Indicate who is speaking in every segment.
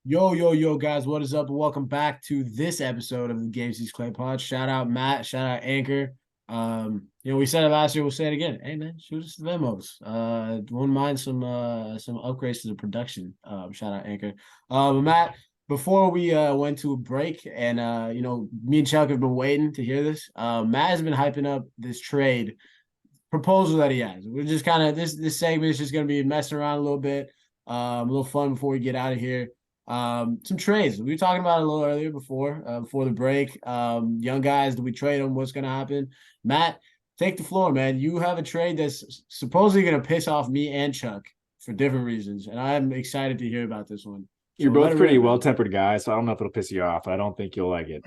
Speaker 1: Yo, yo, yo, guys, what is up? Welcome back to this episode of the Game Sees Clay Pod. Shout out Matt, shout out Anchor. We said it last year, we'll say it again. Hey man, shoot us the memos. Wouldn't mind some upgrades to the production. Shout out Anchor. But Matt, before we went to a break, and me and Chuck have been waiting to hear this. Matt has been hyping up this trade proposal that he has. We're just kind of this segment is just gonna be messing around a little bit, a little fun before we get out of here. Some trades. We were talking about it a little earlier before the break. Young guys, do we trade them? What's gonna happen? Matt, take the floor, man. You have a trade that's supposedly gonna piss off me and Chuck for different reasons, and I'm excited to hear about this one.
Speaker 2: You're
Speaker 1: So let
Speaker 2: both
Speaker 1: it
Speaker 2: pretty
Speaker 1: rip, man.
Speaker 2: well-tempered guys, so I don't know if it'll piss you off. I don't think you'll like it.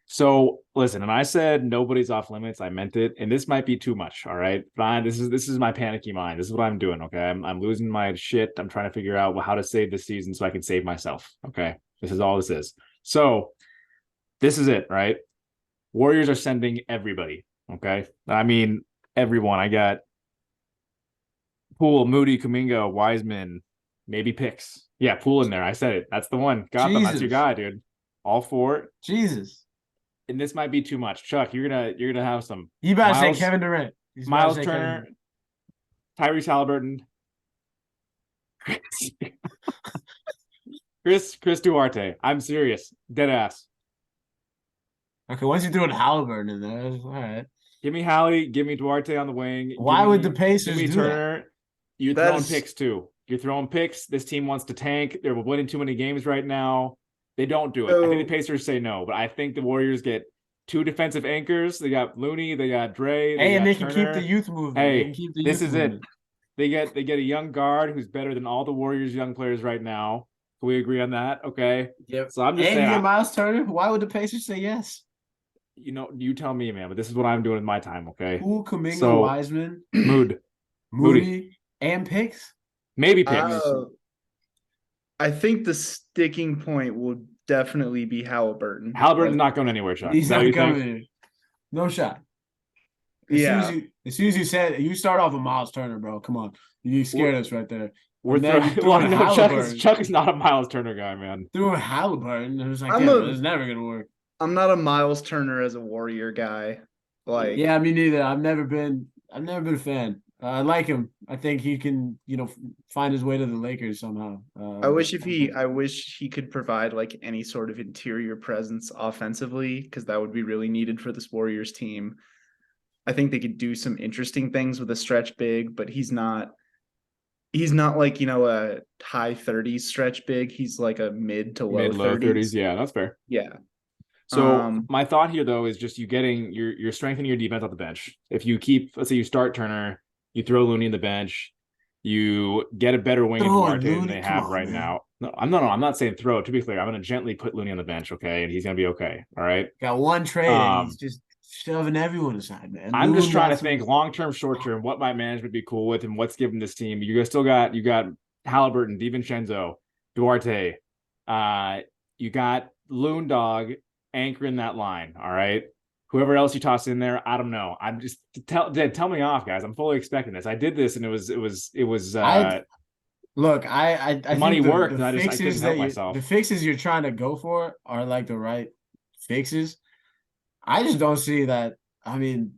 Speaker 2: So listen, and I said nobody's off limits. I meant it, and this might be too much. All right, fine. This is my panicky mind. This is what I'm doing. Okay, I'm losing my shit. I'm trying to figure out how to save this season so I can save myself. Okay, this is all this is. So this is it, right? Warriors are sending everybody. Okay, I mean everyone. I got Poole, Moody, Kuminga, Wiseman, maybe picks. Yeah, Poole in there. I said it. That's the one. Got them. That's your
Speaker 1: Jesus,
Speaker 2: guy, dude. All four.
Speaker 1: Jesus.
Speaker 2: And this might be too much. Chuck, you're gonna have some
Speaker 1: You about to say
Speaker 2: Miles,
Speaker 1: Kevin Durant? He's about to
Speaker 2: Miles
Speaker 1: say Kevin
Speaker 2: Turner,
Speaker 1: Durant.
Speaker 2: Tyrese Halliburton, Chris Duarte. I'm serious. Dead ass.
Speaker 1: Okay, once you threw in Halliburton in there, all right.
Speaker 2: Give me Hallie, give me Duarte on the wing,
Speaker 1: Why would the
Speaker 2: give
Speaker 1: Pacers
Speaker 2: me
Speaker 1: do that?
Speaker 2: Turner. You're
Speaker 3: That
Speaker 2: throwing
Speaker 3: is
Speaker 2: picks too. You're throwing picks. This team wants to tank. They're winning too many games right now. They don't do it. I think the
Speaker 3: so.
Speaker 2: Pacers say no, but I think the Warriors get two defensive anchors. They got Looney, they got Dre, they
Speaker 1: Hey, and
Speaker 2: got
Speaker 1: they can keep the
Speaker 2: Turner.
Speaker 1: youth movement. They can
Speaker 2: Hey,
Speaker 1: keep the
Speaker 2: this
Speaker 1: youth
Speaker 2: is it.
Speaker 1: movement.
Speaker 2: They get a young guard who's better than all the Warriors young players right now. Can we agree on that? Okay.
Speaker 1: Yep.
Speaker 2: So I'm just
Speaker 1: And
Speaker 2: saying,
Speaker 1: you get Miles Turner. Why would the Pacers say yes?
Speaker 2: you tell me, man. But this is what I'm doing with my time. Okay.
Speaker 1: Poole, Kuminga,
Speaker 2: So
Speaker 1: Wiseman,
Speaker 2: Moody,
Speaker 1: Moody, and picks.
Speaker 2: maybe picks.
Speaker 3: uh, I think the sticking point will definitely be Halliburton.
Speaker 2: Halliburton's
Speaker 3: Like,
Speaker 2: not going anywhere, Chuck. Is
Speaker 1: He's
Speaker 2: that what
Speaker 1: not
Speaker 2: you think?
Speaker 1: coming in. No shot.
Speaker 3: yeah,
Speaker 1: As soon as you said you start off with Miles Turner, bro. Come on, you
Speaker 2: We're
Speaker 1: scared us right there.
Speaker 2: we're
Speaker 1: And then you
Speaker 2: throwing.
Speaker 1: threw in
Speaker 2: Well, no,
Speaker 1: Halliburton.
Speaker 2: Chuck is not a Miles Turner guy, man.
Speaker 1: Threw in Halliburton. It was like,
Speaker 3: I'm
Speaker 1: damn,
Speaker 3: a
Speaker 1: it's never gonna work.
Speaker 3: I'm not a Miles Turner as a Warrior guy. Like
Speaker 1: Yeah, me neither. I've never been a fan. I like him. I think he can, find his way to the Lakers somehow.
Speaker 3: I wish he could provide like any sort of interior presence offensively because that would be really needed for this Warriors team. I think they could do some interesting things with a stretch big, but he's not like, a high 30s stretch big. He's like a mid to low
Speaker 2: Mid low 30s.
Speaker 3: 30s.
Speaker 2: Yeah, that's fair.
Speaker 3: Yeah.
Speaker 2: So my thought here though is just you're strengthening your defense off the bench. If you keep, let's say you start Turner, you throw Looney in the bench, you get a better wing in
Speaker 1: Oh,
Speaker 2: Duarte than
Speaker 1: Looney,
Speaker 2: they
Speaker 1: come
Speaker 2: have
Speaker 1: on,
Speaker 2: right
Speaker 1: man.
Speaker 2: now. No, I'm not saying throw. To be clear, I'm gonna gently put Looney on the bench, okay, and he's gonna be okay. All right.
Speaker 1: Got one trade and he's
Speaker 2: Um,
Speaker 1: just shoving everyone aside, man.
Speaker 2: I'm just
Speaker 1: Loon
Speaker 2: trying
Speaker 1: got
Speaker 2: to
Speaker 1: some.
Speaker 2: think long term, short term, what my management be cool with and what's given this team. You got Halliburton, DiVincenzo, Duarte, you got Loon Dog anchoring that line. All right. Whoever else you toss in there, I don't know. I'm just tell me off, guys. I'm fully expecting this. I did this and it was
Speaker 1: I look. I
Speaker 2: the money
Speaker 1: think
Speaker 2: worked and I couldn't help
Speaker 1: the
Speaker 2: myself.
Speaker 1: fixes you're trying to go for are like the right fixes. I just don't see that. I mean,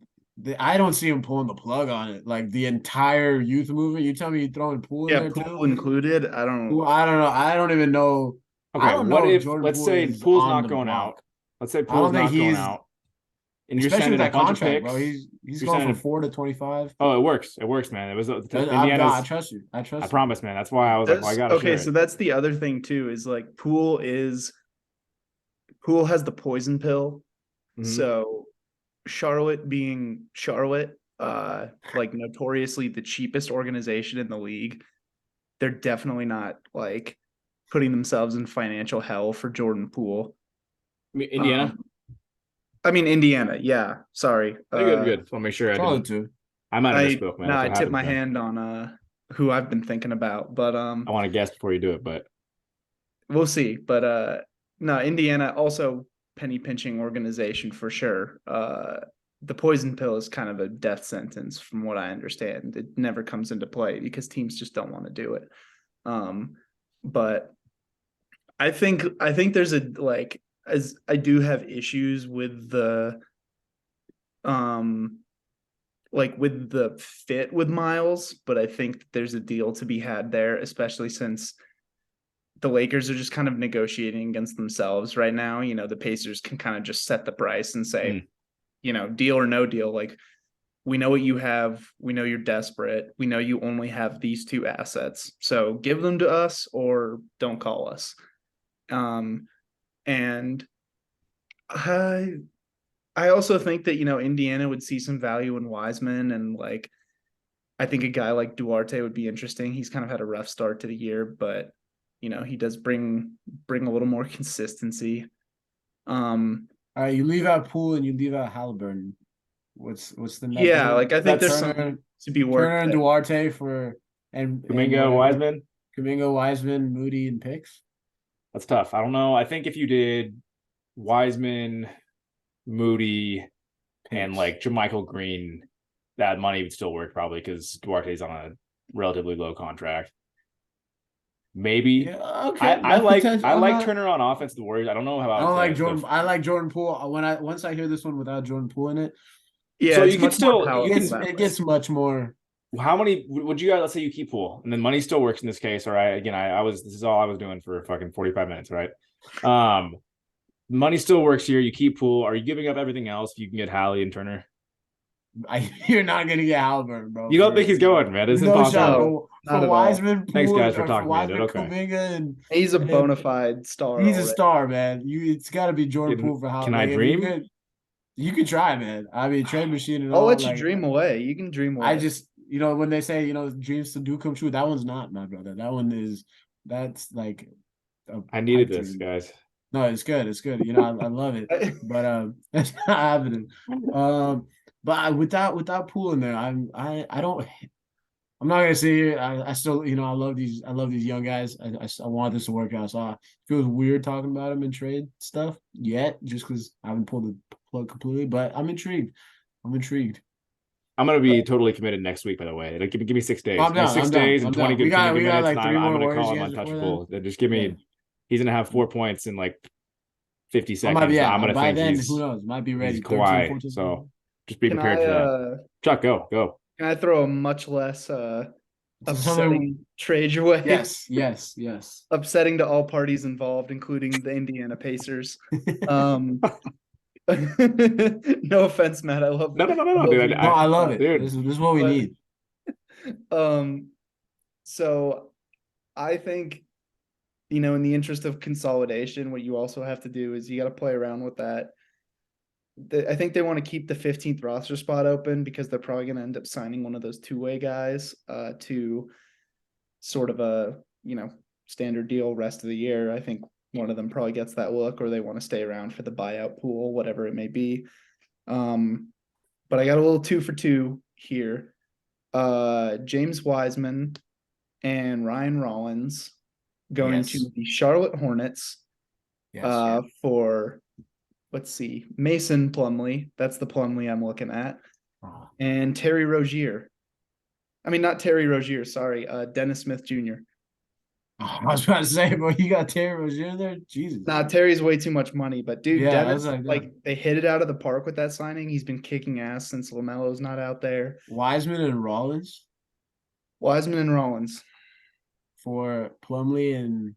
Speaker 1: I don't see him pulling the plug on it. Like the entire youth movement. You tell me you throwing Poole in
Speaker 3: yeah,
Speaker 1: there too?
Speaker 3: pool included. I don't
Speaker 1: Well, I don't know. I don't even know. I
Speaker 2: Okay,
Speaker 1: don't
Speaker 2: what
Speaker 1: know if
Speaker 2: if
Speaker 1: Jordan
Speaker 2: let's
Speaker 1: Poole
Speaker 2: say
Speaker 1: is
Speaker 2: Pool's
Speaker 1: on
Speaker 2: not
Speaker 1: the
Speaker 2: going out.
Speaker 1: block.
Speaker 2: Let's say
Speaker 1: I don't
Speaker 2: Pool's
Speaker 1: think
Speaker 2: not going
Speaker 1: he's,
Speaker 2: out, and you're
Speaker 1: especially with
Speaker 2: sending a
Speaker 1: that
Speaker 2: bunch of
Speaker 1: contract, bro.
Speaker 2: picks.
Speaker 1: He's
Speaker 2: You're
Speaker 1: going from
Speaker 2: sending
Speaker 1: 4 to 25.
Speaker 2: Oh, it works. It works, man. It was
Speaker 1: I
Speaker 2: Indiana's.
Speaker 1: trust you. I
Speaker 2: I
Speaker 1: trust you.
Speaker 2: promise, man. That's why I was like, well, I
Speaker 3: that's
Speaker 2: gotta
Speaker 3: okay.
Speaker 2: share
Speaker 3: So
Speaker 2: it.
Speaker 3: that's the other thing too, is like Poole has the poison pill.
Speaker 2: Mhm.
Speaker 3: So Charlotte being Charlotte, like notoriously the cheapest organization in the league, they're definitely not like putting themselves in financial hell for Jordan Poole.
Speaker 2: Indiana,
Speaker 3: Um, I mean Indiana, yeah. Sorry.
Speaker 2: good, good. So I'll make sure I
Speaker 1: Charlotte
Speaker 2: didn't.
Speaker 1: too.
Speaker 2: I might have misspoke, man. That's
Speaker 3: I
Speaker 2: what
Speaker 3: tipped
Speaker 2: happens,
Speaker 3: my
Speaker 2: man.
Speaker 3: hand on who I've been thinking about, but
Speaker 2: I want to guess before you do it, but
Speaker 3: we'll see. But no, Indiana also penny pinching organization for sure. The poison pill is kind of a death sentence from what I understand. It never comes into play because teams just don't want to do it. But I think there's a as I do have issues with the um with the fit with Miles, but I think that there's a deal to be had there, especially since the Lakers are just kind of negotiating against themselves right now. The Pacers can kind of just set the price and say,
Speaker 2: Mm.
Speaker 3: deal or no deal. Like, we know what you have. We know you're desperate. We know you only have these two assets. So give them to us or don't call us. And I I also think that, Indiana would see some value in Wiseman, and I think a guy like Duarte would be interesting. He's kind of had a rough start to the year, but he does bring a little more consistency.
Speaker 1: All right, you leave out Poole and you leave out Halliburton. What's the next?
Speaker 3: Yeah, I think
Speaker 2: That's
Speaker 3: there's
Speaker 1: Turner,
Speaker 3: something to be
Speaker 1: Turner
Speaker 3: worked
Speaker 1: and
Speaker 3: there.
Speaker 1: Duarte for and
Speaker 2: Kuminga,
Speaker 1: whatever.
Speaker 2: Wiseman.
Speaker 1: Kuminga, Wiseman, Moody, and picks.
Speaker 2: That's tough. I don't know. I think if you did Wiseman, Moody, and
Speaker 1: Picks.
Speaker 2: like Jermichael Green, that money would still work probably because Duarte's on a relatively low contract. Maybe.
Speaker 1: Yeah,
Speaker 2: I,
Speaker 1: okay.
Speaker 2: I
Speaker 1: That's
Speaker 2: like
Speaker 1: potential.
Speaker 2: I
Speaker 1: I'm
Speaker 2: like
Speaker 1: not.
Speaker 2: Turner on offense. The Warriors. I don't know
Speaker 1: I
Speaker 2: about
Speaker 1: don't like
Speaker 2: the
Speaker 1: Jordan. I like Jordan Poole. Once I hear this one without Jordan Poole in it,
Speaker 3: Yeah,
Speaker 2: so
Speaker 3: it's
Speaker 2: you could
Speaker 3: much more
Speaker 2: still you
Speaker 3: palatable
Speaker 2: can
Speaker 3: that
Speaker 1: it
Speaker 3: way.
Speaker 1: gets much more.
Speaker 2: how many would you guys let's say you keep Poole and then money still works in this case. All right. Again, I was this is all I was doing for fucking 45 minutes, right? Money still works here. You keep Poole. Are you giving up everything else if you can get Hallie and Turner?
Speaker 1: You're not gonna get Halliburton, bro.
Speaker 2: You don't think he's going, man. It's
Speaker 1: No shot
Speaker 2: impossible.
Speaker 3: No,
Speaker 1: for
Speaker 3: not at all.
Speaker 1: Wiseman,
Speaker 2: Thanks,
Speaker 1: Poole,
Speaker 2: guys, for
Speaker 1: or for
Speaker 2: talking me into it.
Speaker 1: Wiseman,
Speaker 2: Okay.
Speaker 1: Kuminga,
Speaker 3: He's a
Speaker 1: and
Speaker 3: bona fide star
Speaker 1: he's a
Speaker 3: already.
Speaker 1: star, man. It's got to be Jordan Poole for
Speaker 2: Can
Speaker 1: how.
Speaker 2: I
Speaker 1: Like if you
Speaker 2: dream?
Speaker 1: could, you could try, man. I mean, trade machine and
Speaker 3: I'll
Speaker 1: all.
Speaker 3: let you
Speaker 1: Like
Speaker 3: dream away. You can dream
Speaker 1: I
Speaker 3: away.
Speaker 1: just, when they say, dreams to do come true, that one's not, my brother. That's like a
Speaker 2: I needed
Speaker 1: pipe
Speaker 2: this,
Speaker 1: dream.
Speaker 2: guys.
Speaker 1: No, it's good. It's good. I love it, but that's not happening. But without Poole in there, I don't. I'm not gonna say here. I still, I love these young guys. I want this to work out. So it feels weird talking about them in trade stuff yet, just because I haven't pulled the plug completely. But I'm intrigued. I'm intrigued.
Speaker 2: I'm gonna be totally committed next week, by the way. Like, give me 6 days.
Speaker 1: I'm
Speaker 2: Give me
Speaker 1: down.
Speaker 2: six
Speaker 1: I'm down.
Speaker 2: days and
Speaker 1: I'm
Speaker 2: 20
Speaker 1: down.
Speaker 2: good 20 good
Speaker 1: We got
Speaker 2: minutes, and
Speaker 1: like three
Speaker 2: I'm
Speaker 1: more
Speaker 2: gonna
Speaker 1: Warriors
Speaker 2: call him
Speaker 1: games before then.
Speaker 2: untouchable. Just give
Speaker 1: Yeah,
Speaker 2: me. He's gonna have 4 points in like 50
Speaker 1: I might be.
Speaker 2: seconds. I'm
Speaker 1: Yeah,
Speaker 2: gonna
Speaker 1: by
Speaker 2: think
Speaker 1: then, who knows? Might be
Speaker 2: he's
Speaker 1: ready. 13,
Speaker 2: Kawhi.
Speaker 1: 14.
Speaker 2: So just be
Speaker 3: Can
Speaker 2: prepared for that.
Speaker 3: I
Speaker 2: Chuck, go.
Speaker 3: can I throw a much less
Speaker 1: Something.
Speaker 3: upsetting trade your way?
Speaker 1: Yes. Yes. Yes.
Speaker 3: Upsetting to all parties involved, including the Indiana Pacers. Um no offense, Matt. I love
Speaker 2: No, dude.
Speaker 1: No, I love it.
Speaker 2: Dude,
Speaker 1: This is what we
Speaker 3: but
Speaker 1: need.
Speaker 3: so I think, in the interest of consolidation, what you also have to do is you got to play around with that. I think they want to keep the 15th roster spot open because they're probably going to end up signing one of those two-way guys to sort of a, standard deal rest of the year. I think one of them probably gets that look, or they want to stay around for the buyout pool, whatever it may be. But I got a little 2 for 2 here. James Wiseman and Ryan Rollins going to
Speaker 1: Yes.
Speaker 3: the Charlotte Hornets
Speaker 1: Yes.
Speaker 3: for, let's see, Mason Plumlee. That's the Plumlee I'm looking at.
Speaker 1: Oh.
Speaker 3: And Terry Rozier. I mean, not Terry Rozier, sorry. Dennis Smith Jr.
Speaker 1: I was about to say, bro, you got Terry Rozier there? Jesus.
Speaker 3: Nah, Terry's way too much money, but dude,
Speaker 1: Yeah, I
Speaker 3: Dennis,
Speaker 1: was like,
Speaker 3: they hit it out of the park with that signing. He's been kicking ass since LaMelo's not out there.
Speaker 1: Wiseman and Rollins
Speaker 3: Wiseman and Rollins
Speaker 1: for Plumlee and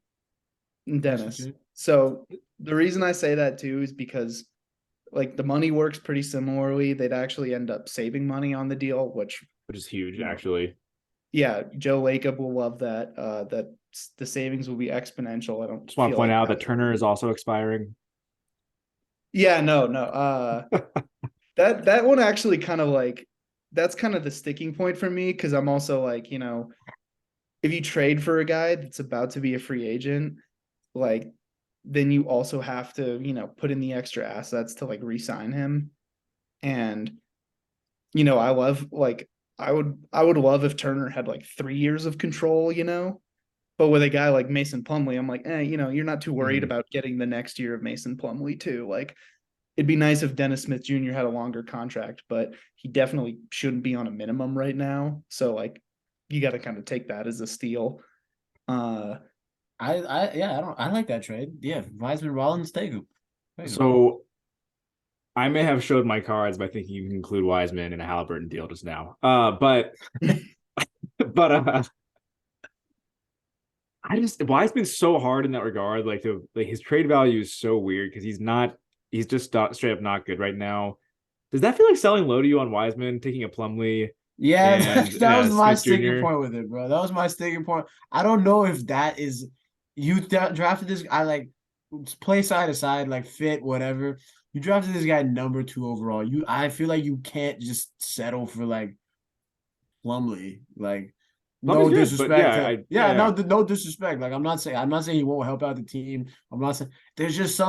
Speaker 3: and Dennis. So the reason I say that too is because the money works pretty similarly. They'd actually end up saving money on the deal, which
Speaker 2: is huge, actually.
Speaker 3: Yeah, Joe Lacob will love that. That the savings will be exponential. I don't
Speaker 2: just want to point out that
Speaker 3: that
Speaker 2: Turner is also expiring.
Speaker 3: Yeah, no. That one actually kind of that's kind of the sticking point for me because I'm also if you trade for a guy that's about to be a free agent, then you also have to, put in the extra assets to re-sign him. And, I love I would love if Turner had 3 years of control, but with a guy like Mason Plumlee, I'm like, you're not too worried about getting the next year of Mason Plumlee too. It'd be nice if Dennis Smith Jr. had a longer contract, but he definitely shouldn't be on a minimum right now. So you got to kind of take that as a steal.
Speaker 1: I like that trade. Yeah, Wiseman, Rollins, take him.
Speaker 2: So I may have showed my cards by thinking you can include Wiseman in a Halliburton deal just now. But I just Wiseman's so hard in that regard. Like his trade value is so weird because he's just straight up not good right now. Does that feel like selling low to you on Wiseman, taking a Plumlee
Speaker 1: Yeah,
Speaker 2: and
Speaker 1: that was my
Speaker 2: Smith
Speaker 1: sticking
Speaker 2: Jr.?
Speaker 1: point with it, bro. That was my sticking point. I don't know if that is you drafted this. I like play side to side, like fit whatever. You drafted this guy number 2 overall. I feel like you can't just settle for like Plumlee. Like
Speaker 2: Plumlee's
Speaker 1: no
Speaker 2: good, but
Speaker 1: disrespect
Speaker 2: yeah,
Speaker 1: to
Speaker 2: I yeah, yeah.
Speaker 1: no disrespect. Like I'm not saying he won't help out the team. I'm not saying there's just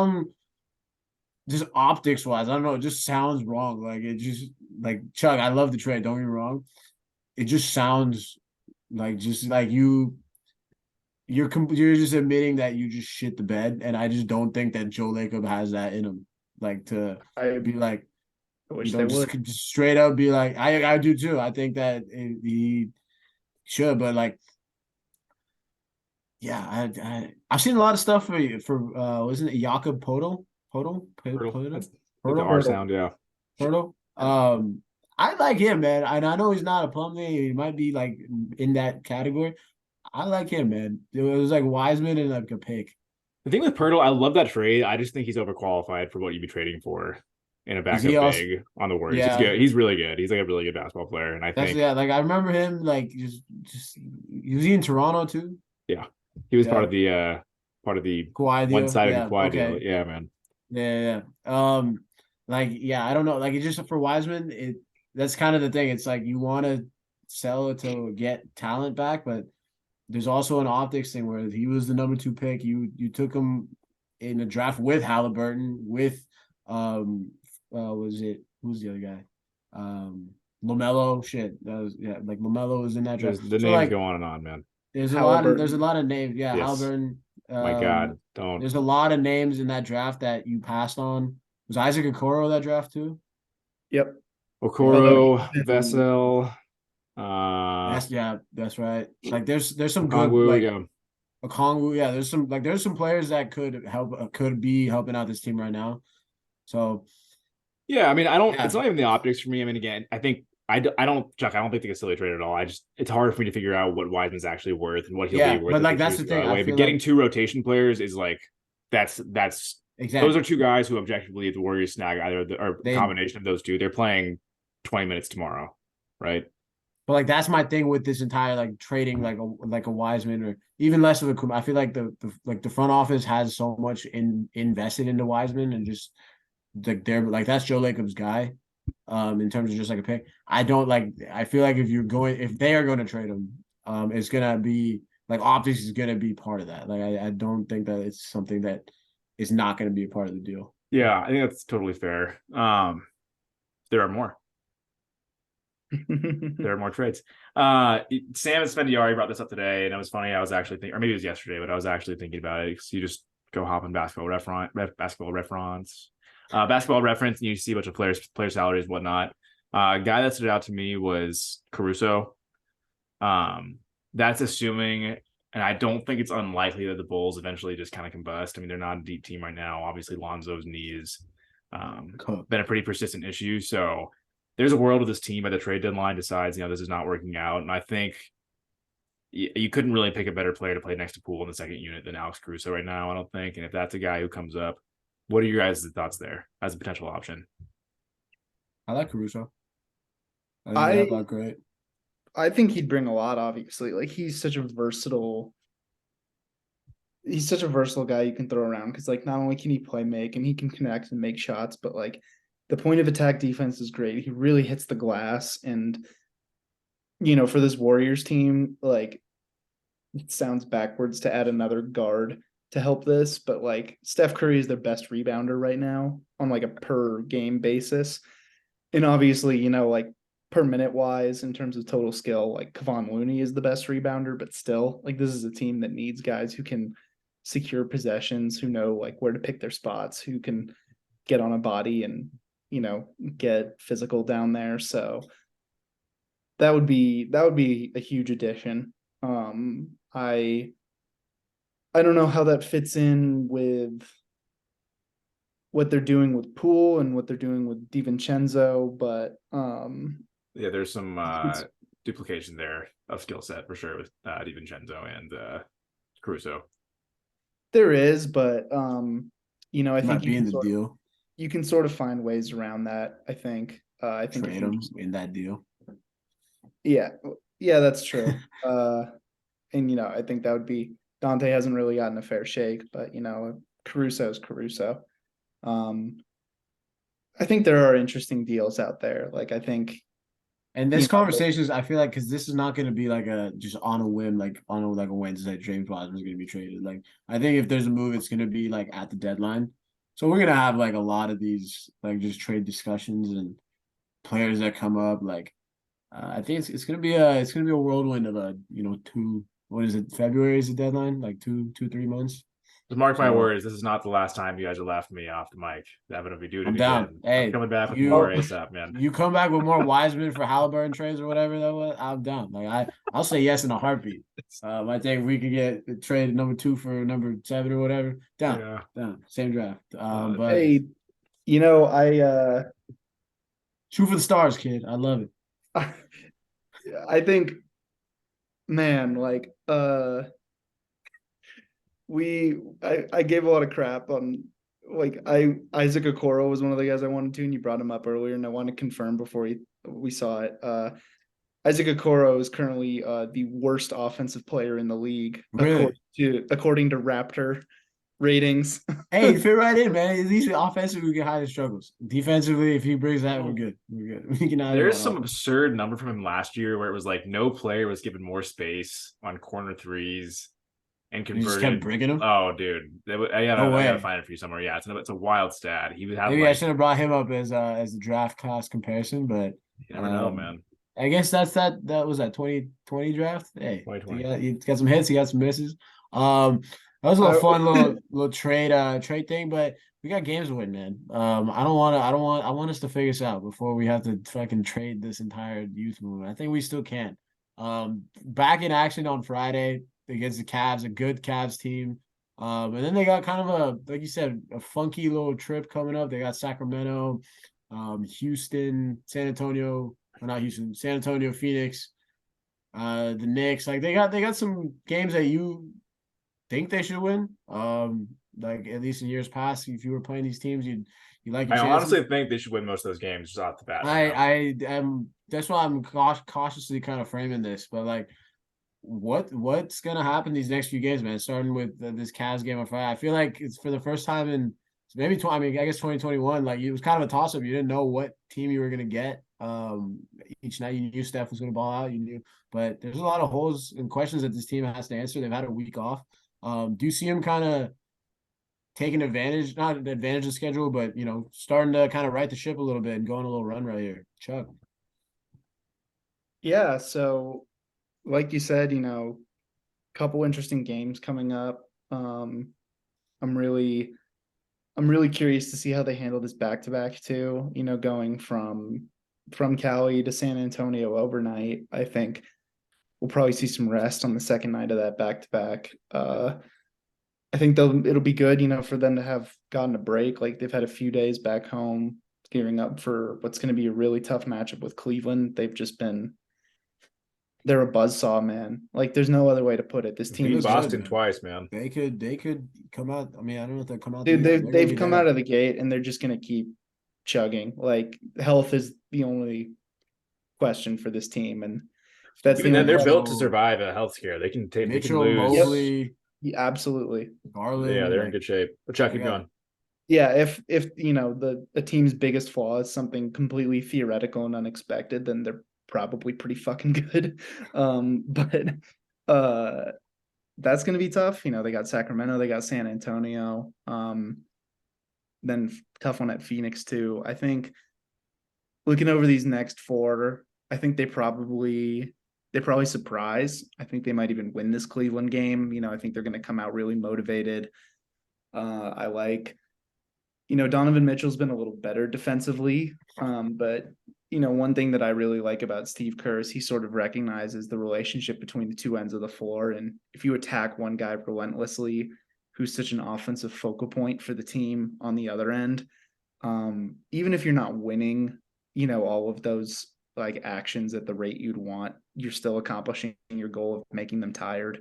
Speaker 1: optics wise. I don't know. It just sounds wrong. Like it just like Chuck. I love the trade. Don't get me wrong. It just sounds like just like you're just admitting that you just shit the bed, and I just don't think that Joe Lacob has that in him, like to
Speaker 3: I
Speaker 1: be like
Speaker 3: wish they would.
Speaker 1: just straight up be like I do too. I think that he should, but like yeah, I've seen a lot of stuff for wasn't it Jakob
Speaker 2: Hurdle.
Speaker 1: Podol
Speaker 2: That's like the R sound, yeah.
Speaker 1: Hurdle. I like him, man. And I know he's not a Plumlee. He might be like in that category. I like him, man. It was like Wiseman and like a pick.
Speaker 2: The thing with Pirtle, I love that trade. I just think he's overqualified for what you'd be trading for in a
Speaker 1: Is he
Speaker 2: backup
Speaker 1: also?
Speaker 2: big on the Warriors. He's
Speaker 1: Yeah,
Speaker 2: good. He's really good. He's like a really good basketball player. And I
Speaker 1: that's
Speaker 2: think,
Speaker 1: yeah. Like I remember him. Like just was he in Toronto too?
Speaker 2: yeah, he was
Speaker 1: Yeah,
Speaker 2: part of the
Speaker 1: Kawhi deal.
Speaker 2: one-sided
Speaker 1: Yeah,
Speaker 2: Kawhi deal.
Speaker 1: okay.
Speaker 2: Yeah, man.
Speaker 1: Yeah. Like yeah, I don't know. Like it just for Wiseman, that's kind of the thing. It's like you want to sell it to get talent back, but there's also an optics thing where he was the number 2 pick. You took him in a draft with Halliburton, with was it who's the other guy? LaMelo. Shit. That was yeah, like LaMelo was in that draft.
Speaker 2: There's the
Speaker 1: So
Speaker 2: names
Speaker 1: like
Speaker 2: go on and on, man.
Speaker 1: there's a
Speaker 3: Halliburton.
Speaker 1: lot of names. Yeah,
Speaker 2: Yes.
Speaker 1: Halliburton.
Speaker 2: My God, don't.
Speaker 1: There's a lot of names in that draft that you passed on. Was Isaac Okoro that draft too?
Speaker 3: Yep.
Speaker 1: Yeah.
Speaker 3: Although
Speaker 2: Okoro, Vessel,
Speaker 1: That's right. Like there's some good
Speaker 2: Okongwu,
Speaker 1: like
Speaker 2: yeah.
Speaker 1: a Kongu. Yeah, there's some players that could be helping out this team right now. So
Speaker 2: Yeah, I mean, it's
Speaker 1: yeah,
Speaker 2: not even the optics for me. I mean, again, I think I don't, Chuck. I don't think they can silly trade at all. It's hard for me to figure out what Wiseman's actually worth and what he'll be
Speaker 1: yeah,
Speaker 2: worth
Speaker 1: but
Speaker 2: if they
Speaker 1: like that's
Speaker 2: choose
Speaker 1: the
Speaker 2: to go
Speaker 1: thing.
Speaker 2: that
Speaker 1: I
Speaker 2: way. But
Speaker 1: feel
Speaker 2: getting
Speaker 1: like
Speaker 2: 2 rotation players is like that's those are
Speaker 1: exactly
Speaker 2: 2 guys who objectively, if the Warriors snag or a
Speaker 1: they.
Speaker 2: combination of those 2, they're playing 20 minutes tomorrow, right?
Speaker 1: But like that's my thing with this entire like trading like a Wiseman or even less of a Kum. I feel like the front office has so much invested into Wiseman and just like they're like that's Joe Lacob's guy. In terms of just like a pick. I don't like I feel like if they are going to trade him, it's gonna be like optics is gonna be part of that. Like I don't think that it's something that is not gonna be a part of the deal.
Speaker 2: Yeah, I think that's totally fair. There are more. There are more trades. Sam and Spendiari brought this up today, and it was funny. I was actually thinking, or maybe it was yesterday, but I was actually thinking about it because you just go hop on basketball reference, and you see a bunch of player salaries, whatnot. A guy that stood out to me was Caruso. That's assuming, and I don't think it's unlikely that the Bulls eventually just kind of combust. I mean, they're not a deep team right now. Obviously, Lonzo's knee has been a pretty persistent issue, so there's a world of this team at the trade deadline decides, this is not working out. And I think you couldn't really pick a better player to play next to Poole in the second unit than Alex Caruso right now, I don't think. And if that's a guy who comes up, what are your guys' thoughts there as a potential option?
Speaker 1: I like Caruso. I think he helped
Speaker 3: I
Speaker 1: out great.
Speaker 3: I think he'd bring a lot, obviously. Like he's such a versatile guy you can throw around because like not only can he play make and he can connect and make shots, but like the point of attack defense is great. He really hits the glass. And for this Warriors team, like it sounds backwards to add another guard to help this, but like Steph Curry is their best rebounder right now on like a per game basis. And obviously, like per minute wise in terms of total skill, like Kevon Looney is the best rebounder, but still, like this is a team that needs guys who can secure possessions, who know like where to pick their spots, who can get on a body and get physical down there. So that would be a huge addition. I I don't know how that fits in with what they're doing with Poole and what they're doing with DiVincenzo, but
Speaker 2: Yeah, there's some
Speaker 3: it's,
Speaker 2: duplication there of skill set for sure with DiVincenzo and Caruso.
Speaker 3: there is, but I think
Speaker 1: Might be in the deal.
Speaker 3: you can sort of find ways around that. I think if
Speaker 1: Trade
Speaker 3: you
Speaker 1: them in that deal.
Speaker 3: yeah, yeah, that's true. And I think that would be Dante hasn't really gotten a fair shake, but Caruso's Caruso. Um, I think there are interesting deals out there. Like I think
Speaker 1: And
Speaker 3: you
Speaker 1: this
Speaker 3: know
Speaker 1: conversation is, I feel like, because this is not going to be like a just on a whim, like on a Wednesday, James Wiseman is going to be traded. Like, I think if there's a move, it's going to be like at the deadline. So we're gonna have like a lot of these like just trade discussions and players that come up. Like, I think it's gonna be a whirlwind of two. What is it? February is the deadline. Like 3 months.
Speaker 2: Just mark my
Speaker 1: So
Speaker 2: words. This is not the last time you guys are laughing me off the mic. Evan, if we do it
Speaker 1: I'm down.
Speaker 2: again, I'm
Speaker 1: Hey,
Speaker 2: coming back with more
Speaker 1: you
Speaker 2: ASAP, man.
Speaker 1: you come back with more Wiseman for Halliburton trades or whatever that was. I'm down. Like I'll say yes in a heartbeat. I think we could get traded number 2 for number 7 or whatever. Down,
Speaker 2: Yeah.
Speaker 1: down, same draft. But
Speaker 3: hey, I
Speaker 1: shoot for the stars, kid. I love it.
Speaker 3: I think, man, like I gave a lot of crap on like Isaac Okoro was one of the guys I wanted to, and you brought him up earlier, and I want to confirm before we saw it. Isaac Okoro is currently the worst offensive player in the league
Speaker 1: Really?
Speaker 3: according to Raptor ratings.
Speaker 1: Hey, he fit right in, man. At least offensively, we can hide his struggles. Defensively, if he brings that, we're good. We're good. We can hide him
Speaker 2: There's
Speaker 1: on
Speaker 2: some
Speaker 1: offense.
Speaker 2: absurd number from him last year where it was like no player was given more space on corner threes and
Speaker 1: And he just kept
Speaker 2: converted.
Speaker 1: breaking him.
Speaker 2: Oh, dude,
Speaker 1: No
Speaker 2: I gotta
Speaker 1: way.
Speaker 2: find it for you somewhere. Yeah, it's a wild stat. He would have
Speaker 1: Maybe I
Speaker 2: like
Speaker 1: should have brought him up as the draft class comparison, but
Speaker 2: you never know,
Speaker 1: um,
Speaker 2: man.
Speaker 1: I guess that was that 2020 draft. Hey,
Speaker 2: 2020.
Speaker 1: he got some hits, he got some misses. That was a little
Speaker 3: I,
Speaker 1: fun little trade thing, but we got games to win, man. I want us to figure this out before we have to fucking trade this entire youth movement. I think we still can. Back in action on Friday against the Cavs, a good Cavs team. And then they got kind of like you said, a funky little trip coming up. They got Sacramento, Houston, San Antonio, or not Houston, San Antonio, Phoenix, the Knicks. Like they got some games that you think they should win. Like at least in years past, if you were playing these teams, you like your
Speaker 2: I
Speaker 1: chances.
Speaker 2: honestly think they should win most of those games just off the bat.
Speaker 1: I am. That's why I'm cautiously kind of framing this, but like what's gonna happen these next few games, man? Starting with this Cavs game on Friday, I feel like it's for the first time in maybe I mean, I guess 2021. Like it was kind of a toss up. You didn't know what team you were gonna get. Each night you knew Steph was gonna ball out. You knew, but there's a lot of holes and questions that this team has to answer. They've had a week off. Do you see him kind of taking advantage, not an advantage of the schedule, but starting to kind of right the ship a little bit and going a little run right here, Chuck?
Speaker 3: yeah, so like you said, couple interesting games coming up. I'm really I'm really curious to see how they handle this back to back too. Going from Cali to San Antonio overnight. I think we'll probably see some rest on the second night of that back to back. I think it'll be good, for them to have gotten a break. Like they've had a few days back home, gearing up for what's going to be a really tough matchup with Cleveland. They're a buzzsaw, man. Like there's no other way to put it. This team
Speaker 2: Beat
Speaker 3: is just,
Speaker 2: Boston twice, man.
Speaker 1: They could come out. I mean, I don't know if they'll come out the
Speaker 3: dude.
Speaker 1: gate, but
Speaker 3: They've
Speaker 1: they're gonna
Speaker 3: they've
Speaker 1: be
Speaker 3: come
Speaker 1: there.
Speaker 3: out of the gate and they're just going to keep chugging. Like health is the only question for this team, and if that's the
Speaker 2: Even then,
Speaker 3: only
Speaker 2: they're
Speaker 3: question,
Speaker 2: built to
Speaker 1: Mitchell,
Speaker 2: survive a health scare. They can
Speaker 1: Mitchell,
Speaker 3: yep,
Speaker 2: lose.
Speaker 1: Mobley,
Speaker 3: yeah, absolutely.
Speaker 2: Yeah,
Speaker 1: Garland,
Speaker 2: they're in
Speaker 1: like
Speaker 2: good shape. But Chuck,
Speaker 1: they
Speaker 2: keep
Speaker 1: got
Speaker 2: going.
Speaker 3: Yeah, if the team's biggest flaw is something completely theoretical and unexpected, then they're probably pretty fucking good. But uh that's gonna be tough. They got Sacramento, they got San Antonio. Then tough one at Phoenix too. I think looking over these next four, I think they probably surprise. I think they might even win this Cleveland game. I think they're gonna come out really motivated. I like Donovan Mitchell's been a little better defensively. But one thing that I really like about Steve Kerr is he sort of recognizes the relationship between the two ends of the floor. And if you attack one guy relentlessly, who's such an offensive focal point for the team on the other end, even if you're not winning, all of those like actions at the rate you'd want, you're still accomplishing your goal of making them tired.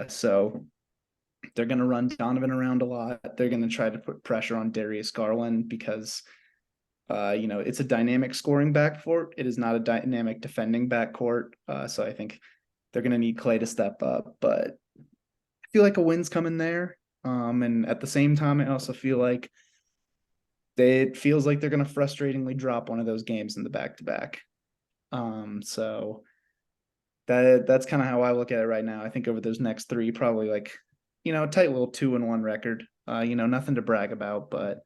Speaker 3: So they're going to run Donovan around a lot. They're going to try to put pressure on Darius Garland because, it's a dynamic scoring backcourt. It is not a dynamic defending backcourt. So I think they're going to need Clay to step up. But I feel like a win's coming there. And at the same time, I also feel like it feels like they're going to frustratingly drop one of those games in the back-to-back. So that's kind of how I look at it right now. I think over those next three, probably like, a tight little 2-1 record. Nothing to brag about, but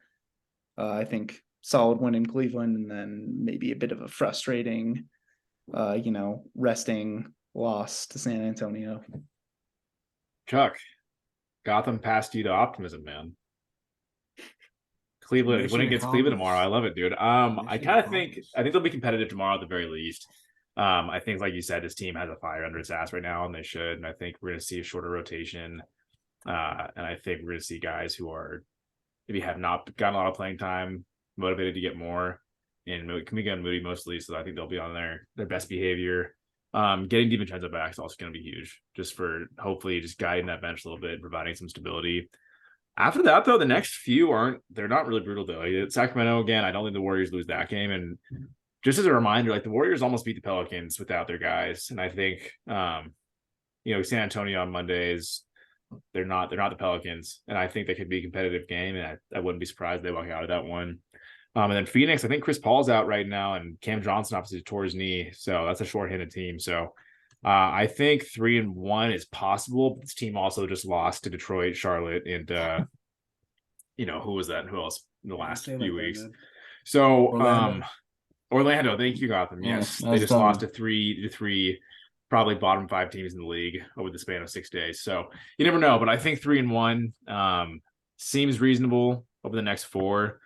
Speaker 3: I think solid win in Cleveland, and then maybe a bit of a frustrating, resting loss to San Antonio.
Speaker 2: Chuck, Gotham passed you to optimism, man. Cleveland
Speaker 1: Mission
Speaker 2: winning against Cleveland
Speaker 1: accomplished.
Speaker 2: tomorrow. I love it, dude. I kind of think they'll be competitive tomorrow at the very least. I think, like you said, this team has a fire under its ass right now, and they should. And I think we're going to see a shorter rotation. And I think we're going to see guys who are maybe have not gotten a lot of playing time, motivated to get more, and Kamiga and Moody mostly. So I think they'll be on their best behavior. Getting DiVincenzo back is also going to be huge, just for hopefully just guiding that bench a little bit and providing some stability. After that, though, the next few they're not really brutal, though. Sacramento, again, I don't think the Warriors lose that game. And just as a reminder, like the Warriors almost beat the Pelicans without their guys. And I think, San Antonio on Mondays, they're not the Pelicans. And I think they could be a competitive game. And I wouldn't be surprised if they walk out of that one. And then Phoenix, I think Chris Paul's out right now, and Cam Johnson obviously tore his knee. So that's a short-handed team. So I think 3-1 is possible. But this team also just lost to Detroit, Charlotte, and who was that? Who else in the last few weeks?
Speaker 1: Man.
Speaker 2: So Orlando, thank you, Gotham. Yes,
Speaker 1: Yeah,
Speaker 2: they just lost to three, probably bottom 5 teams in the league over the span of 6 days. So you never know, but I think 3-1 seems reasonable over the next 4.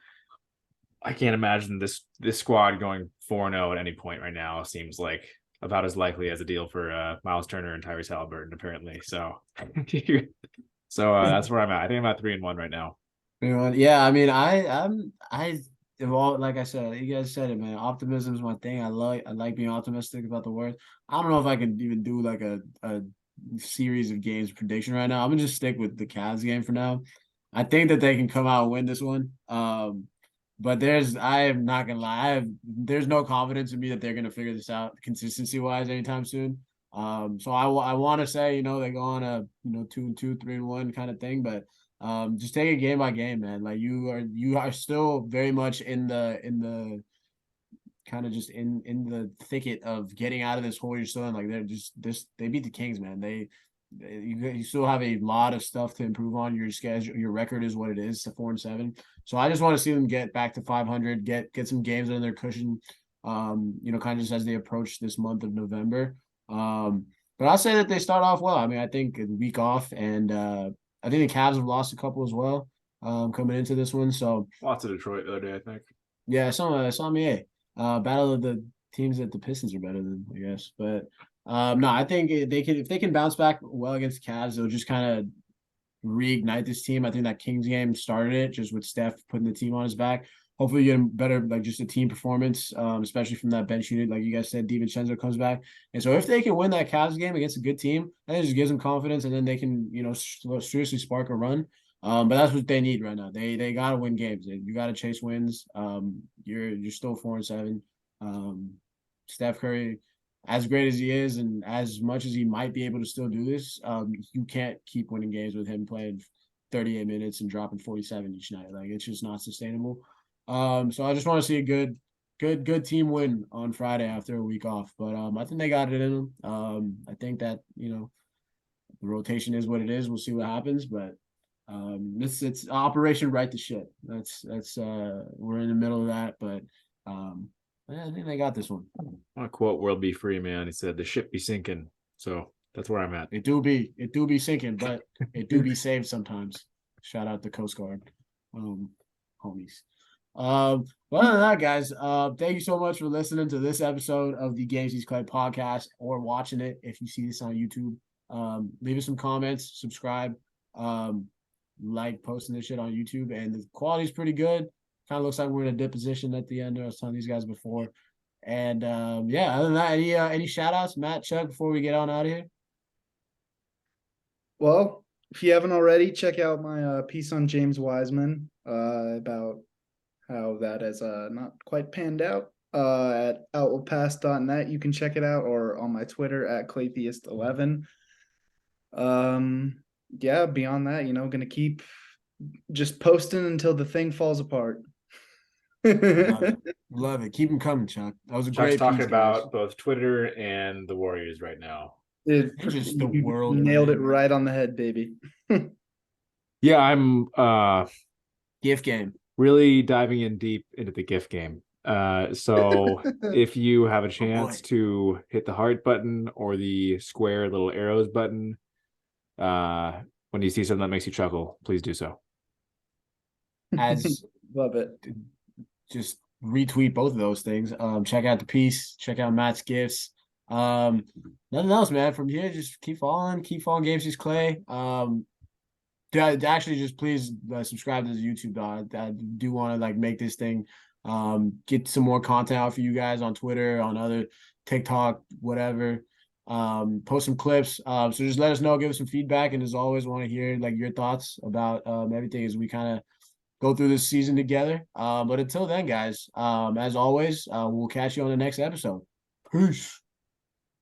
Speaker 2: I can't imagine this squad going 4-0 at any point right now. Seems like about as likely as a deal for Miles Turner and Tyrese Halliburton, apparently. So, that's where I'm at. I think I'm at 3-1 right now.
Speaker 1: Yeah, I mean, like I said, you guys said it, man. Optimism is my thing. I like being optimistic about the world. I don't know if I can even do like a series of games prediction right now. I'm gonna just stick with the Cavs game for now. I think that they can come out and win this one. But I am not gonna lie, there's no confidence in me that they're gonna figure this out consistency wise anytime soon. So I want to say they go on a 2-2, 3-1 kind of thing, but just take it game by game, man. Like you are still very much in the kind of just in the thicket of getting out of this hole you're still in. Like they beat the Kings, man. You still have a lot of stuff to improve on. Your schedule, your record is what it is, 4-7. So I just want to see them get back to 500, get some games under their cushion. Kind of just as they approach this month of November. But I'll say that they start off well. I mean, I think a week off, and I think the Cavs have lost a couple as well, coming into this one. So
Speaker 2: lots of Detroit the other day, I think.
Speaker 1: Yeah, I saw me. Battle of the teams that the Pistons are better than, I guess. But no, I think if they can bounce back well against the Cavs, they'll just kind of reignite this team. I think that Kings game started it, just with Steph putting the team on his back. Hopefully, you get better, like just a team performance, especially from that bench unit. Like you guys said, DiVincenzo comes back, and so if they can win that Cavs game against a good team, that just gives them confidence, and then they can, seriously spark a run. But that's what they need right now. They gotta win games. You gotta chase wins. You're still 4-7. Steph Curry, as great as he is, and as much as he might be able to still do this, you can't keep winning games with him playing 38 minutes and dropping 47 each night. Like it's just not sustainable. So I just want to see a good team win on Friday after a week off. But I think they got it in them. I think that the rotation is what it is. We'll see what happens, but it's Operation Right the Ship. That's we're in the middle of that, but I think they got this one.
Speaker 2: I want to quote World Be Free, man. He said the ship be sinking. So that's where I'm at.
Speaker 1: It do be sinking, but it do be saved sometimes. Shout out the Coast Guard. homies. Well, other than that, guys, thank you so much for listening to this episode of the Games He's Clay podcast or watching it if you see this on YouTube. Leave us some comments, subscribe, like posting this shit on YouTube, and the quality's pretty good. Kind of looks like we're in a dip position at the end. I was telling these guys before. And yeah, other than that, any shout outs, Matt, Chuck, before we get on out of here?
Speaker 3: Well, if you haven't already, check out my piece on James Wiseman about how that has not quite panned out at outwillpass.net. You can check it out, or on my Twitter at Claytheist11. Yeah, beyond that, gonna keep just posting until the thing falls apart.
Speaker 1: Love it. Love it. Keep them coming, Chuck. That was a
Speaker 2: Chuck's
Speaker 1: great
Speaker 2: talking
Speaker 1: piece,
Speaker 2: about
Speaker 1: guys.
Speaker 2: both Twitter and the Warriors right now.
Speaker 3: It,
Speaker 1: Just the
Speaker 3: you
Speaker 1: world,
Speaker 3: nailed
Speaker 1: man.
Speaker 3: it right on the head, baby.
Speaker 2: Yeah, I'm
Speaker 1: Gift game.
Speaker 2: really diving in deep into the gift game. So if you have a chance to hit the heart button or the square little arrows button, when you see something that makes you chuckle, please do so.
Speaker 1: As
Speaker 3: Love it.
Speaker 1: just retweet both of those things. Check out the piece. Check out Matt's gifts. Nothing else, man. From here, just keep following Games He's Clay. Actually, just please subscribe to the YouTube. I do want to like make this thing, get some more content out for you guys on Twitter, on other TikTok, whatever. Post some clips. So just let us know, give us some feedback, and as always, want to hear like your thoughts about everything as we kind of go through this season together. But until then, guys, as always, we'll catch you on the next episode. Peace.